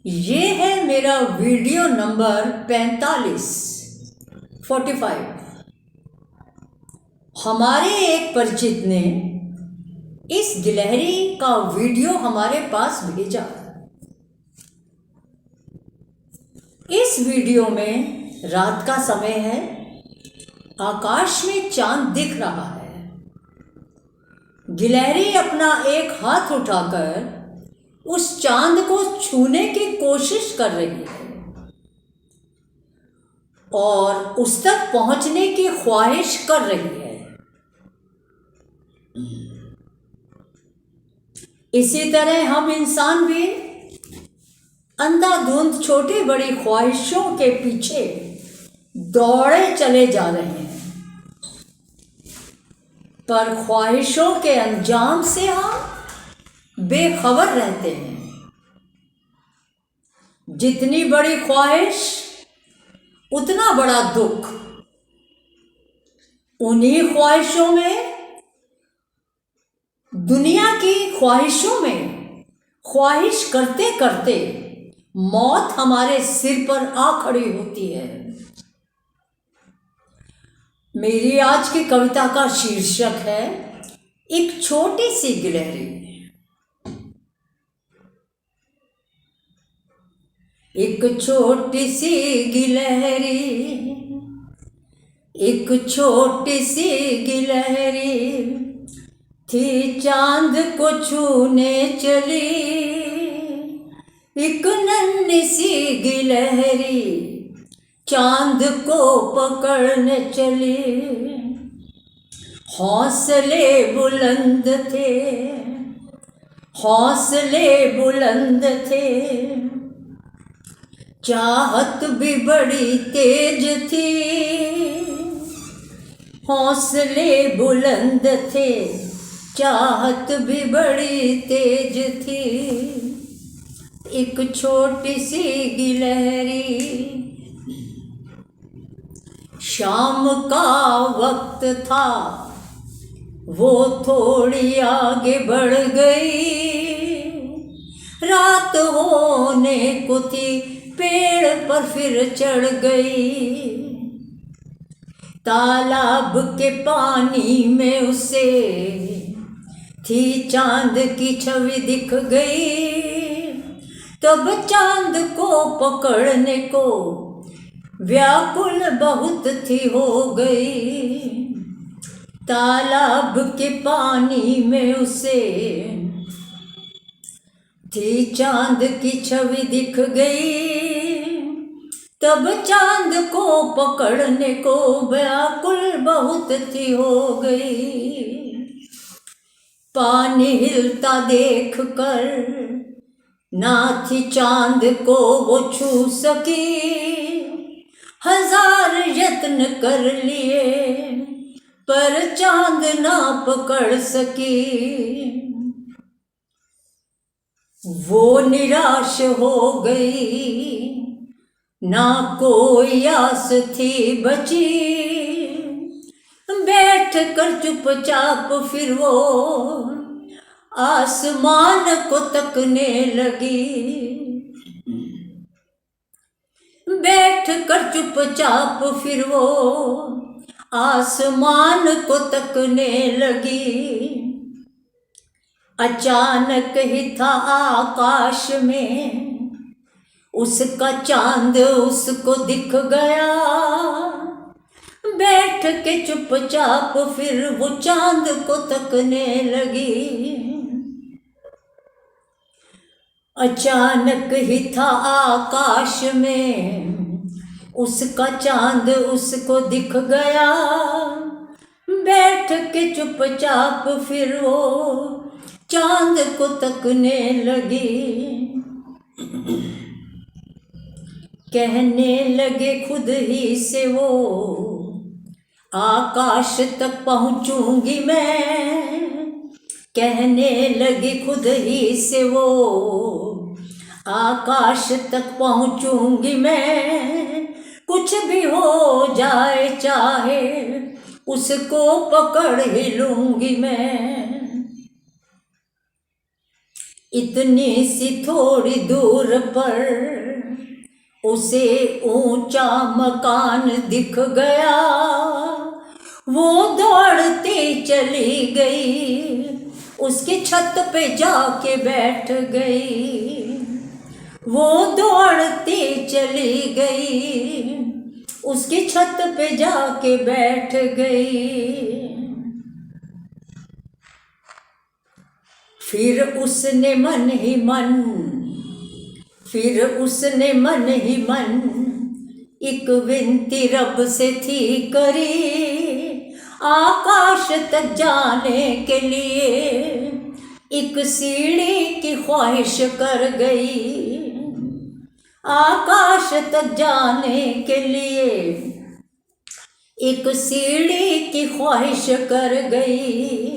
ये है मेरा वीडियो नंबर 45। हमारे एक परिचित ने इस गिलहरी का वीडियो हमारे पास भेजा। इस वीडियो में रात का समय है, आकाश में चांद दिख रहा है। गिलहरी अपना एक हाथ उठाकर उस चांद को छूने की कोशिश कर रही है और उस तक पहुंचने की ख्वाहिश कर रही है। इसी तरह हम इंसान भी अंधाधुंध छोटी बड़ी ख्वाहिशों के पीछे दौड़े चले जा रहे हैं, पर ख्वाहिशों के अंजाम से हम बेखबर रहते हैं। जितनी बड़ी ख्वाहिश उतना बड़ा दुख। उन्हीं ख्वाहिशों में, दुनिया की ख्वाहिशों में ख्वाहिश करते करते मौत हमारे सिर पर आ खड़ी होती है। मेरी आज की कविता का शीर्षक है एक छोटी सी गिलहरी। एक छोटी सी गिलहरी, एक छोटी सी गिलहरी थी, चांद को छूने चली। एक नन्ही सी गिलहरी चांद को पकड़ने चली। हौसले बुलंद थे, हौसले बुलंद थे, चाहत भी बड़ी तेज थी। हौसले बुलंद थे, चाहत भी बड़ी तेज थी। एक छोटी सी गिलहरी। शाम का वक्त था, वो थोड़ी आगे बढ़ गई। रात होने को थी, पेड़ पर फिर चढ़ गई। तालाब के पानी में उसे थी चांद की छवि दिख गई। तब चांद को पकड़ने को व्याकुल बहुत थी हो गई। तालाब के पानी में उसे थी चांद की छवि दिख गई। तब चांद को पकड़ने को व्याकुल बहुत थी हो गई। पानी हिलता देख कर ना थी चांद को वो छू सकी। हजार यत्न कर लिए पर चांद ना पकड़ सकी। वो निराश हो गई, ना कोई आस थी बची। बैठ कर चुपचाप फिर वो आसमान को तकने लगी। बैठ कर चुपचाप फिर वो आसमान को तकने लगी। अचानक ही था आकाश में उसका चांद उसको दिख गया। बैठ के चुपचाप फिर वो चांद को तकने लगी। अचानक ही था आकाश में उसका चांद उसको दिख गया। बैठ के चुपचाप फिर वो चांद को तकने लगी। कहने लगे खुद ही से वो, आकाश तक पहुंचूंगी मैं। कहने लगी खुद ही से वो, आकाश तक पहुंचूंगी मैं। कुछ भी हो जाए चाहे उसको पकड़ ही लूंगी मैं। इतनी सी थोड़ी दूर पर उसे ऊंचा मकान दिख गया। वो दौड़ती चली गई, उसकी छत पे जाके बैठ गई। वो दौड़ती चली गई, उसकी छत पे जाके बैठ गई। फिर उसने मन ही मन एक विनती रब से थी करी, आकाश तक जाने के लिए एक सीढ़ी की ख्वाहिश कर गई। आकाश तक जाने के लिए एक सीढ़ी की ख्वाहिश कर गई।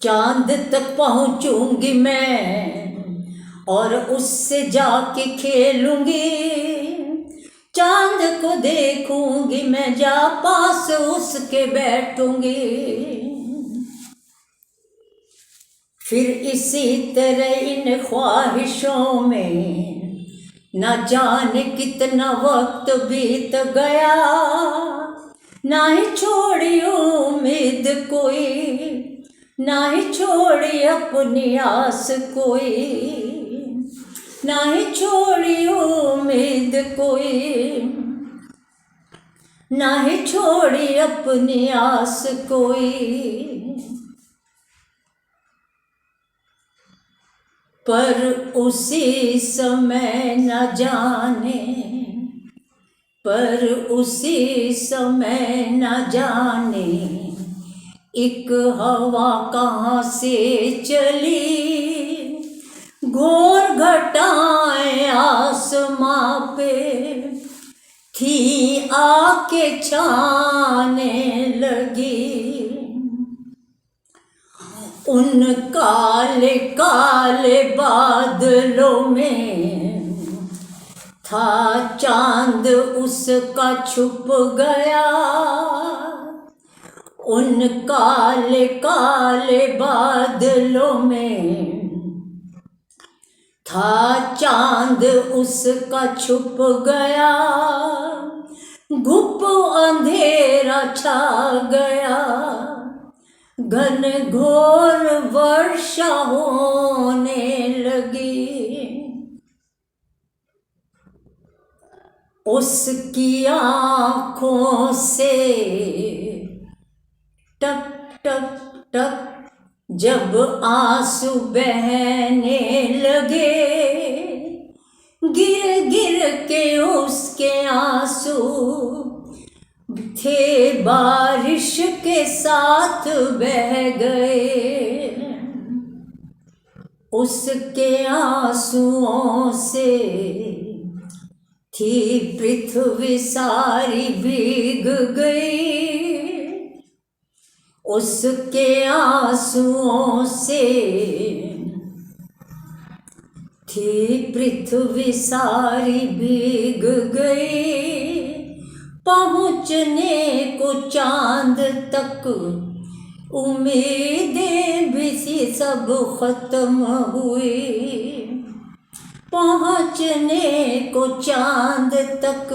चांद तक पहुंचूंगी मैं और उससे जाके खेलूंगी। चांद को देखूंगी मैं, जा पास उसके बैठूंगी। फिर इसी तरह इन ख्वाहिशों में न जाने कितना वक्त बीत गया। ना ही छोड़ी उम्मीद कोई, ना ही छोड़ी अपनी आस कोई, ना ही छोड़ी उम्मीद कोई, ना ही छोड़ी अपनी आस कोई। पर उसी समय न जाने, पर उसी समय न जाने एक हवा कहाँ से चली। घोर घटाएं आसमां पे थी आके छाने लगी। उन काले काले बादलों में था चांद उसका छुप गया। उन काले काले बादलों में था चांद उसका छुप गया। घुप अंधेरा छा गया, घन घोर वर्षा होने लगी। उसकी आँखों से टप टप टप जब आंसू बहने लगे, गिर गिर के उसके आंसू थे बारिश के साथ बह गए। उसके आंसुओं से थी पृथ्वी सारी भीग गई। उसके आंसुओं से थी पृथ्वी सारी भीग गई। पहुँचने को चांद तक उम्मीदें भी थी सब खत्म हुई। पहुँचने को चांद तक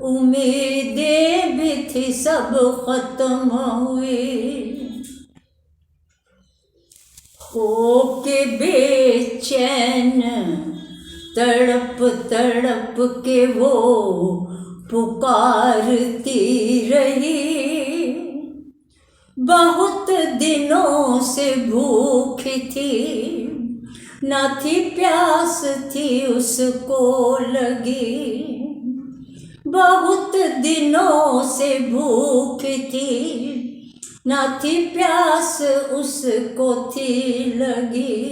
उम्मीदें भी थी सब खत्म हुई। हो के बेचैन तड़प तड़प के वो पुकारती रही। बहुत दिनों से भूखी थी, न थी प्यास थी उसको लगी। बहुत दिनों से भूखी थी, न थी प्यास उसको थी लगी।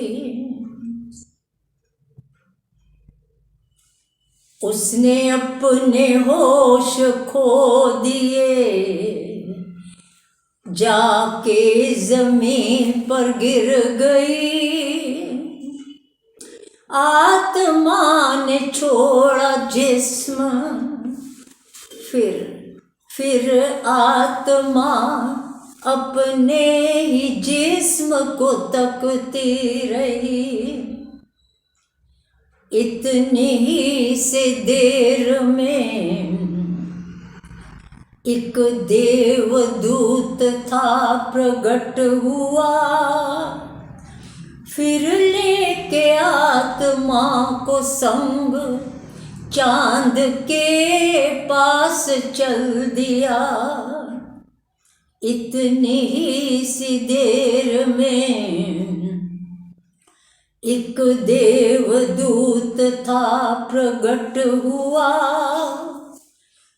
उसने अपने होश खो दिए, जाके जमीन पर गिर गई। आत्मा ने छोड़ा जिस्म, फिर आत्मा अपने ही जिस्म को तकती रही। इतनी ही से देर में एक देवदूत था प्रकट हुआ, फिर लेके आत्मा को संग चांद के पास चल दिया। इतनी ही सी देर में एक देवदूत था प्रकट हुआ,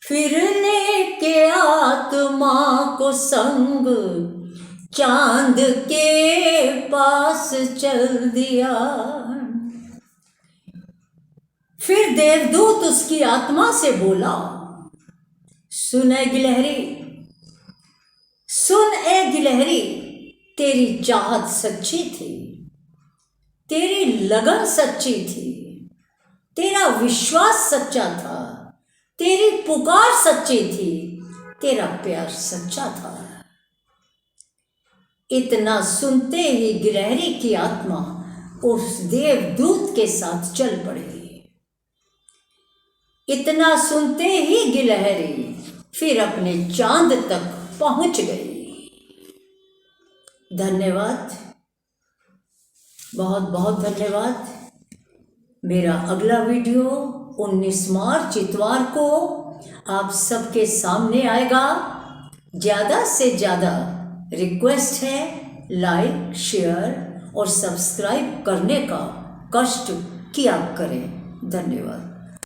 फिर लेके आत्मा को संग चांद के पास चल दिया। फिर देवदूत उसकी आत्मा से बोला, सुन ए गिलहरी, सुन ए गिलहरी, तेरी चाहत सच्ची थी, तेरी लगन सच्ची थी, तेरा विश्वास सच्चा था, तेरी पुकार सच्ची थी, तेरा प्यार सच्चा था। इतना सुनते ही गिलहरी की आत्मा उस देवदूत के साथ चल पड़ी। इतना सुनते ही गिलहरी फिर अपने चांद तक पहुंच गई। धन्यवाद, बहुत बहुत धन्यवाद। मेरा अगला वीडियो 19 मार्च इतवार को आप सबके सामने आएगा। ज़्यादा से ज़्यादा रिक्वेस्ट है लाइक, शेयर और सब्सक्राइब करने का कष्ट किया करें। धन्यवाद।